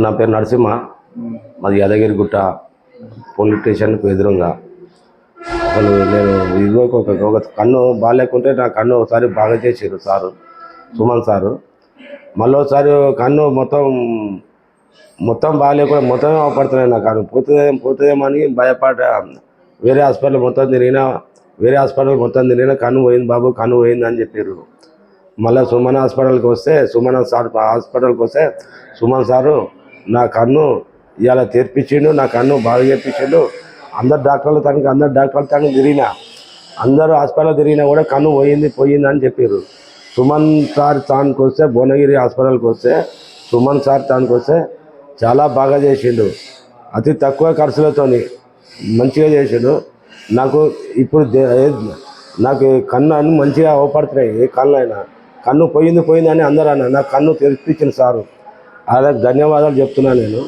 నా పేరు నరసింహ, మాది యాదగిరిగుట్ట పోలీస్ స్టేషన్కు ఎదురుగా. అసలు నేను ఇదిగో ఒక కన్ను బాగాలేకుంటే నా కన్ను ఒకసారి బాగా చేసారు సారు, సుమన్ సారు. మళ్ళీ ఒకసారి కన్ను మొత్తం బాగాలేకుండా మొత్తం పడుతున్నాయి. నా కన్ను పోతుందేమని భయపడ వేరే హాస్పిటల్ మొత్తం తిరిగినా కన్ను పోయింది బాబు, కన్ను పోయింది అని చెప్పారు. మళ్ళీ సుమన్ హాస్పిటల్కి వస్తే సుమన్ సారు నా కన్ను ఇవాళ తెరిపించిండు, నా కన్ను బాగా చేపించిండు. అందరు డాక్టర్ల తనకి తిరిగినా, అందరూ హాస్పిటల్ తిరిగినా కూడా కన్ను పోయింది అని చెప్పారు. సుమన్ సార్ తానికి వస్తే, భువనగిరి హాస్పిటల్కి వస్తే సుమన్ సార్ తానికి వస్తే చాలా బాగా చేసిండు. అతి తక్కువ ఖర్చులతో మంచిగా చేసిండు. నాకు ఇప్పుడు నాకు కన్ను అన్ని మంచిగా అవపడుతున్నాయి. ఏ కన్ను అయినా కన్ను పోయింది అని అందరూ అన్నారు. నాకు కన్ను తెరిపించింది సారు. అలా ధన్యవాదాలు చెప్తున్నాను నేను.